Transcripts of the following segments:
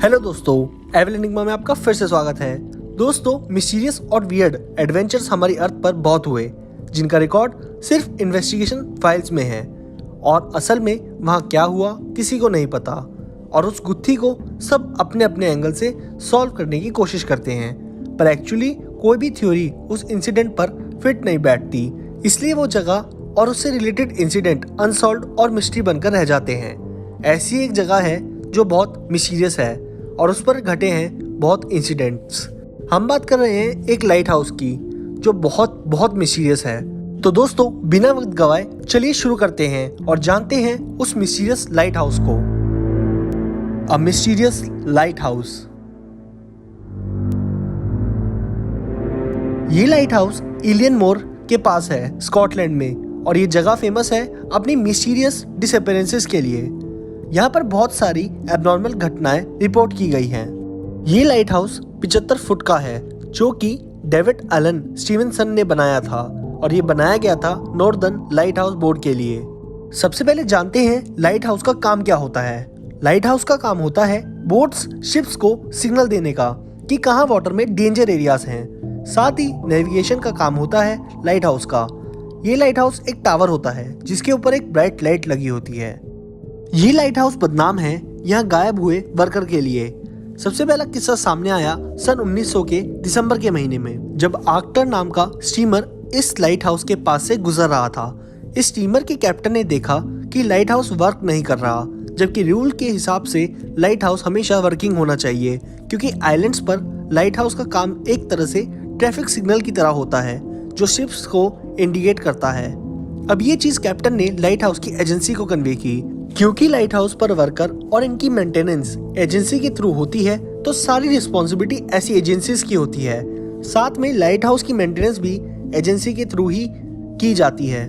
Hello दोस्तों, एवल enigma में आपका फिर से स्वागत है। दोस्तों, मिस्टीरियस और वियर्ड एडवेंचर्स हमारी अर्थ पर बहुत हुए, जिनका रिकॉर्ड सिर्फ इन्वेस्टिगेशन फाइल्स में है और असल में वहाँ क्या हुआ किसी को नहीं पता और उस गुत्थी को सब अपने अपने एंगल से सॉल्व करने की कोशिश करते हैं, पर एक्चुअली कोई भी थ्योरी उस इंसिडेंट पर फिट नहीं बैठती, इसलिए वो जगह और उससे रिलेटेड इंसिडेंट अनसॉल्व्ड और मिस्ट्री बनकर रह जाते हैं। ऐसी एक जगह है जो बहुत मिस्टीरियस है और उस पर घटे हैं बहुत इंसिडेंट्स। हम बात कर रहे हैं एक लाइट हाउस की जो बहुत बहुत मिस्टीरियस है। तो दोस्तों, बिना वक्त गवाए चलिए शुरू करते हैं और जानते हैं उस मिस्टीरियस लाइट हाउस को। अ मिस्टीरियस लाइट हाउस। ये लाइट हाउस इलियन मोर के पास है, स्कॉटलैंड में, और ये जगह फेमस है अपनी मिस्टीरियस डिसअपीयरेंसेस के लिए। यहाँ पर बहुत सारी एबनॉर्मल घटनाएं रिपोर्ट की गई हैं। ये लाइट हाउस 75 फुट का है, जो कि डेविड एलन स्टीवेंसन ने बनाया था और ये बनाया गया था नॉर्दर्न लाइट हाउस बोर्ड के लिए। सबसे पहले जानते हैं लाइट हाउस का काम क्या होता है। लाइट हाउस का काम होता है बोट्स शिप्स को सिग्नल देने का कि कहाँ वाटर में डेंजर एरियाज हैं। साथ ही नेविगेशन का काम होता है लाइट हाउस का। ये लाइट हाउस एक टावर होता है जिसके ऊपर एक ब्राइट लाइट लगी होती है। ये लाइट हाउस बदनाम है यहाँ गायब हुए वर्कर के लिए। सबसे पहला किस्सा सामने आया सन 1900 के दिसंबर के महीने में, जब आर्क्टर नाम का स्टीमर इस लाइट हाउस के पास से गुजर रहा था। इस स्टीमर के कैप्टन ने देखा कि लाइट हाउस वर्क नहीं कर रहा, जबकि रूल के हिसाब से लाइट हाउस हमेशा वर्किंग होना चाहिए, क्योंकि आइलैंड्स पर लाइट हाउस का काम एक तरह से ट्रैफिक सिग्नल की तरह होता है जो शिप्स को इंडिकेट करता है। अब ये चीज कैप्टन ने लाइट हाउस की एजेंसी को कन्वे की। क्योंकि लाइट हाउस पर वर्कर और इनकी मेंटेनेंस एजेंसी के थ्रू होती है, तो सारी रिस्पॉन्सिबिलिटी ऐसी एजेंसीज की होती है। साथ में लाइट हाउस की मेंटेनेंस भी एजेंसी के थ्रू ही की जाती है।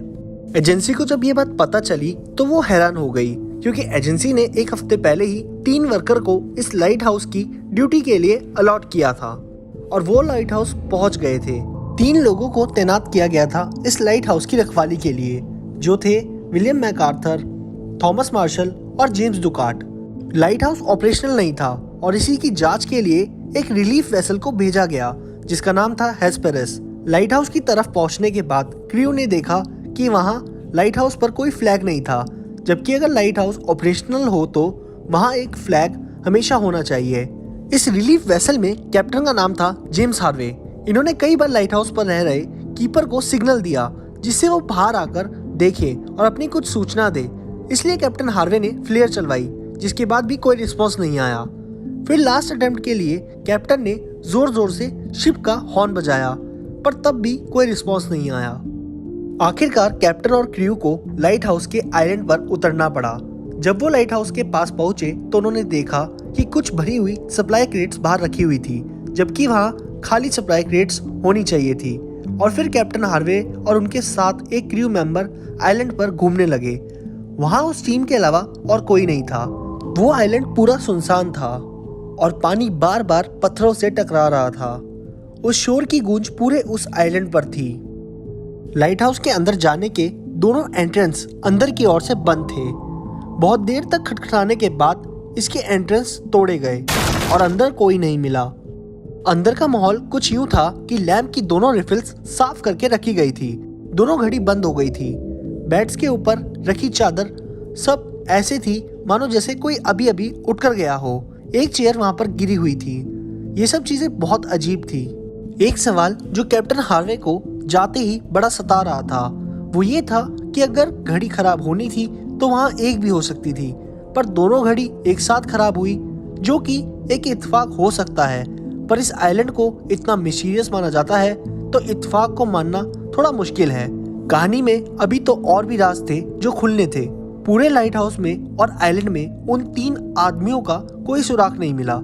एजेंसी को जब ये बात पता चली तो वो हैरान हो गई, क्योंकि एजेंसी ने एक हफ्ते पहले ही 3 वर्कर को इस लाइट हाउस की ड्यूटी के लिए अलॉट किया था और वो लाइट हाउस पहुंच गए थे। 3 लोगों को तैनात किया गया था इस लाइट हाउस की रखवाली के लिए, जो थे विलियम मैकार्थर, थॉमस मार्शल और जेम्स डुकाट। लाइट हाउस ऑपरेशनल नहीं था और इसी की जांच के लिए एक रिलीफ वेसल को भेजा गया जिसका नाम था हेस्पेरस। लाइट हाउस की तरफ पहुंचने के बाद क्रू ने देखा कि वहां लाइट हाउस पर कोई फ्लैग नहीं था, जबकि अगर लाइट हाउस ऑपरेशनल हो तो वहां एक फ्लैग हमेशा होना चाहिए। इस रिलीफ वेसल में कैप्टन का नाम था जेम्स हार्वे। इन्होंने कई बार लाइट हाउस पर रह रहे कीपर को सिग्नल दिया जिससे वो बाहर आकर देखे और अपनी कुछ सूचना दे, इसलिए कैप्टन हार्वे ने फ्लेयर चलवाई, जिसके बाद भी कोई रिस्पॉन्स नहीं आया। फिर लास्ट अटेम्प्ट के लिए कैप्टन ने जोर जोर से शिप का हॉर्न बजाया, पर तब भी कोई रिस्पॉन्स नहीं आया। आखिरकार कैप्टन और क्रू को लाइट हाउस के आइलैंड पर उतरना पड़ा। जब वो लाइट हाउस के पास पहुंचे तो उन्होंने देखा कि कुछ भरी हुई सप्लाई क्रेट्स बाहर रखी हुई थी, जबकि वहाँ खाली सप्लाई क्रेट्स होनी चाहिए थी। और फिर कैप्टन हार्वे और उनके साथ एक क्रू मेंबर आइलैंड पर घूमने लगे। वहाँ उस टीम के अलावा और कोई नहीं था। वो आइलैंड पूरा सुनसान था और पानी बार बार पत्थरों से टकरा रहा था। उस शोर की गूंज पूरे उस आइलैंड पर थी। लाइट हाउस के अंदर जाने के दोनों एंट्रेंस अंदर की ओर से बंद थे। बहुत देर तक खटखटाने के बाद इसके एंट्रेंस तोड़े गए और अंदर कोई नहीं मिला। अंदर का माहौल कुछ यूं था कि लैंप की दोनों रिफिल्स साफ करके रखी गई थी। दोनों घड़ी बंद हो गई थी। बेड्स के ऊपर रखी चादर सब ऐसे थी मानो जैसे कोई अभी अभी उठकर गया हो। एक चेयर वहां पर गिरी हुई थी। ये सब चीजें बहुत अजीब थी। एक सवाल जो कैप्टन हार्वे को जाते ही बड़ा सता रहा था, वो ये था कि अगर घड़ी खराब होनी थी तो वहां एक भी हो सकती थी, पर दोनों घड़ी एक साथ खराब हुई, जो कि एक इत्तेफाक हो सकता है, पर इस आइलैंड को इतना मिस्टीरियस माना जाता है तो इत्तेफाक को मानना थोड़ा मुश्किल है। कहानी में अभी तो और भी राज थे जो खुलने थे। पूरे लाइट हाउस में और आइलैंड में उन 3 आदमियों का कोई सुराग नहीं मिला।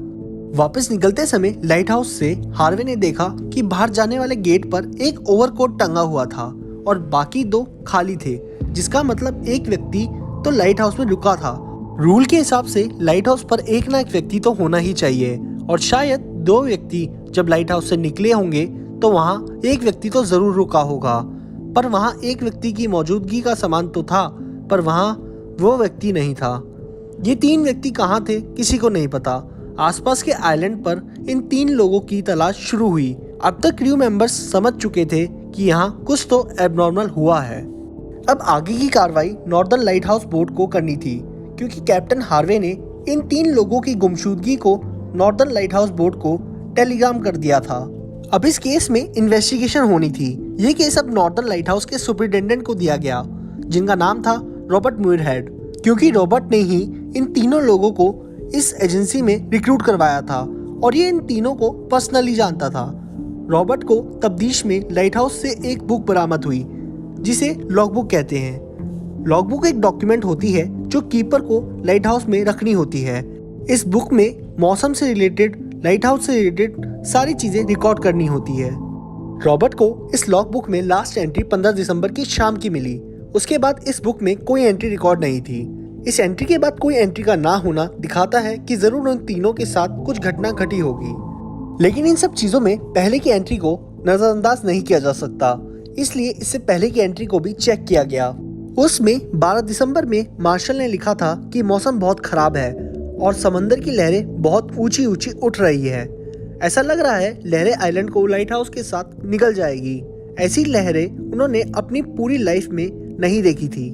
वापस निकलते समय लाइट हाउस से हार्वे ने देखा कि बाहर जाने वाले गेट पर एक ओवरकोट टंगा हुआ था और बाकी 2 खाली थे, जिसका मतलब एक व्यक्ति तो लाइट हाउस में रुका था। रूल के हिसाब से लाइट हाउस पर एक ना एक व्यक्ति तो होना ही चाहिए और शायद 2 व्यक्ति जब लाइट हाउस से निकले होंगे तो वहाँ एक व्यक्ति तो जरूर रुका होगा, पर वहाँ एक व्यक्ति की मौजूदगी का समान तो था, पर वहाँ वो व्यक्ति नहीं था। ये 3 व्यक्ति कहाँ थे किसी को नहीं पता। आसपास के आइलैंड पर इन 3 लोगों की तलाश शुरू हुई। अब तक क्रू मेंबर्स समझ चुके थे कि यहाँ कुछ तो एबनॉर्मल हुआ है। अब आगे की कार्रवाई नॉर्दर्न लाइट हाउस बोर्ड को करनी थी, क्योंकि कैप्टन हार्वे ने इन 3 लोगों की गुमशुदगी को नॉर्दर्न लाइट हाउस बोर्ड को टेलीग्राम कर दिया था। अब इस केस में इन्वेस्टिगेशन होनी थी। ये केस अब नॉर्दर्न लाइट हाउस के सुपरिटेंडेंट को दिया गया, जिनका नाम था रॉबर्ट म्यूरहेड, क्योंकि रॉबर्ट ने ही इन तीनों लोगों को इस एजेंसी में रिक्रूट करवाया था और ये इन तीनों को पर्सनली जानता था। रॉबर्ट को तब्दीश में लाइट हाउस से एक बुक बरामद हुई, जिसे लॉगबुक कहते हैं। लॉगबुक एक डॉक्यूमेंट होती है जो कीपर को लाइट हाउस में रखनी होती है। इस बुक में मौसम से रिलेटेड, लाइट हाउस से रिलेटेड सारी चीजें रिकॉर्ड करनी होती है। रॉबर्ट को इस लॉग बुक में लास्ट एंट्री 15 दिसंबर की शाम की मिली। उसके बाद इस बुक में कोई एंट्री रिकॉर्ड नहीं थी। इस एंट्री के बाद कोई एंट्री का ना होना दिखाता है कि जरूर उन तीनों के साथ कुछ घटना घटी होगी। लेकिन इन सब चीजों में पहले की एंट्री को नजरअंदाज नहीं किया जा सकता, इसलिए इससे पहले की एंट्री को भी चेक किया गया। उसमें 12 दिसंबर में मार्शल ने लिखा था कि मौसम बहुत खराब है और समंदर की लहरें बहुत ऊंची ऊंची उठ रही है। ऐसा लग रहा है लहरें आइलैंड को लाइट हाउस के साथ निगल जाएगी। ऐसी लहरें उन्होंने अपनी पूरी लाइफ में नहीं देखी थी।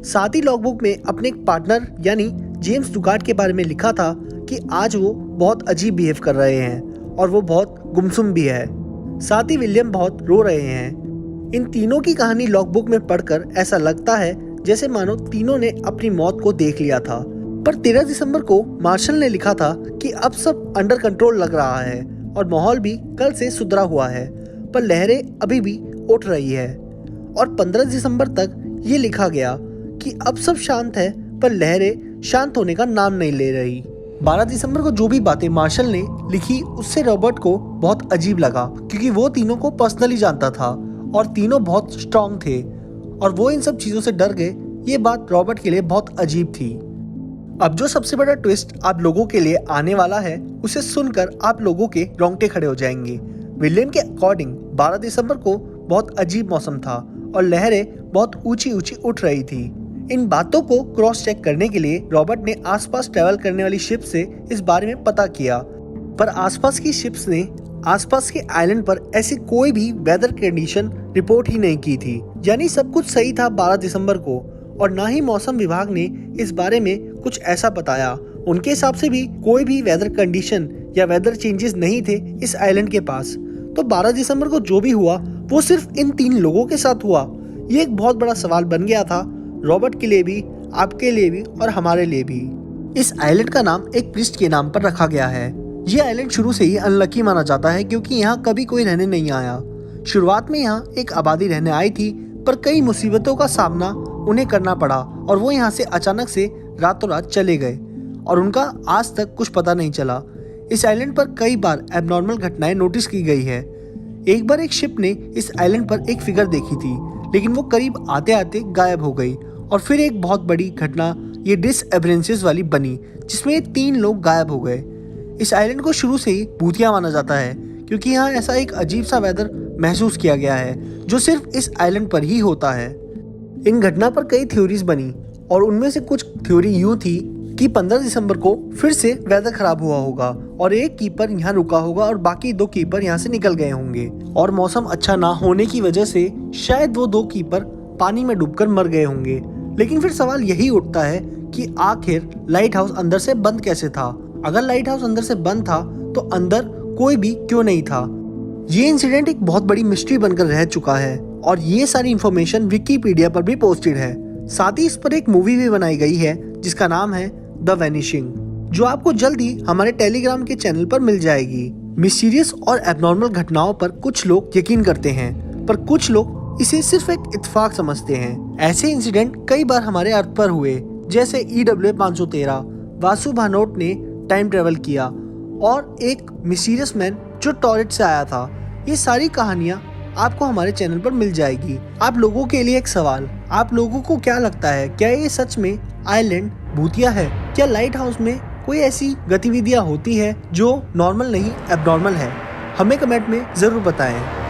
साथ ही लॉगबुक में अपने एक पार्टनर यानी जेम्स डुगार्ट के बारे में लिखा था कि आज वो बहुत अजीब बिहेव कर रहे हैं और वो बहुत गुमसुम भी है। साथ ही विलियम बहुत रो रहे हैं। इन तीनों की कहानी लॉगबुक में पढ़कर ऐसा लगता है जैसे मानो तीनों ने अपनी मौत को देख लिया था। पर 13 दिसंबर को मार्शल ने लिखा था कि अब सब अंडर कंट्रोल लग रहा है और माहौल भी कल से सुधरा हुआ है, पर लहरें अभी भी उठ रही है। और 15 दिसंबर तक ये लिखा गया कि अब सब शांत है, पर लहरें शांत होने का नाम नहीं ले रही। 12 दिसंबर को जो भी बातें मार्शल ने लिखी उससे रॉबर्ट को बहुत अजीब लगा, क्योंकि वो तीनों को पर्सनली जानता था और तीनों बहुत स्ट्रांग थे और वो इन सब चीजों से डर गए। ये बात रॉबर्ट के लिए बहुत अजीब थी। अब जो सबसे बड़ा ट्विस्ट आप लोगों के लिए आने वाला है, उसे सुनकर आप लोगों के रोंगटे खड़े हो जाएंगे। विलियम के अकॉर्डिंग 12 दिसंबर को बहुत अजीब मौसम था और लहरें बहुत ऊंची ऊंची उठ रही थी। इन बातों को क्रॉस चेक करने के लिए रॉबर्ट ने आसपास ट्रैवल करने वाली शिप से इस बारे में पता किया, पर आसपास की शिप्स ने आसपास के आइलैंड पर ऐसी कोई भी वेदर कंडीशन रिपोर्ट ही नहीं की थी। यानी सब कुछ सही था 12 दिसंबर को, और ना ही मौसम विभाग ने इस बारे में कुछ ऐसा बताया। उनके हिसाब से भी कोई भी वेदर कंडीशन या वेदर चेंजेस नहीं थे इस आइलैंड के पास। तो 12 दिसंबर को जो भी हुआ वो सिर्फ इन 3 लोगों के साथ हुआ। ये एक बहुत बड़ा सवाल बन गया था रॉबर्ट के लिए भी, आपके लिए भी और हमारे लिए भी। इस आइलैंड का नाम एक प्रिस्ट के नाम पर रखा गया है। ये आइलैंड शुरू से ही अनलकी माना जाता है, क्योंकि यहाँ कभी कोई रहने नहीं आया। शुरुआत में यहाँ एक आबादी रहने आई थी, पर कई मुसीबतों का सामना उन्हें करना पड़ा और वो यहाँ से अचानक से रातों रात चले गए और उनका आज तक कुछ पता नहीं चला। इस आइलैंड पर कई बार एबनॉर्मल घटनाएं नोटिस की गई है। एक बार एक शिप ने इस आइलैंड पर एक फिगर देखी थी, लेकिन वो करीब आते आते गायब हो गई। और फिर एक बहुत बड़ी घटना ये डिसअपियरेंसेस वाली बनी, जिसमें ये 3 लोग गायब हो गए। इस आइलैंड को शुरू से ही भूतिया माना जाता है, क्योंकि यहाँ ऐसा एक अजीब सा वेदर महसूस किया गया है जो सिर्फ इस आइलैंड पर ही होता है। इन घटना पर कई थ्योरीज बनी और उनमें से कुछ थ्योरी यूँ थी कि 15 दिसंबर को फिर से वेदर खराब हुआ होगा और एक कीपर यहाँ रुका होगा और बाकी 2 कीपर यहाँ से निकल गए होंगे, और मौसम अच्छा ना होने की वजह से शायद वो 2 कीपर पानी में डूबकर मर गए होंगे। लेकिन फिर सवाल यही उठता है कि आखिर लाइट हाउस अंदर से बंद कैसे था? अगर लाइट हाउस अंदर से बंद था तो अंदर कोई भी क्यों नहीं था? ये इंसिडेंट एक बहुत बड़ी मिस्ट्री बनकर रह चुका है और ये सारी इंफॉर्मेशन विकिपीडिया पर भी पोस्टेड है। साथ ही इस पर एक मूवी भी बनाई गई है जिसका नाम है द वैनिशिंग, जो आपको जल्द ही हमारे टेलीग्राम के चैनल पर मिल जाएगी। मिस्टीरियस और एबनॉर्मल घटनाओं पर कुछ लोग यकीन करते हैं, पर कुछ लोग इसे सिर्फ एक इत्तेफाक समझते हैं। ऐसे इंसिडेंट कई बार हमारे अर्थ पर हुए, जैसे EWA 513, वासु भानोट ने टाइम ट्रेवल किया और एक मिस्टीरियस मैन जो टॉयलेट से आया था। ये सारी कहानियाँ आपको हमारे चैनल पर मिल जाएगी। आप लोगों के लिए एक सवाल, आप लोगों को क्या लगता है, क्या ये सच में आइलैंड भूतिया है? क्या लाइट हाउस में कोई ऐसी गतिविधियां होती है जो नॉर्मल नहीं एबनॉर्मल है? हमें कमेंट में जरूर बताएं।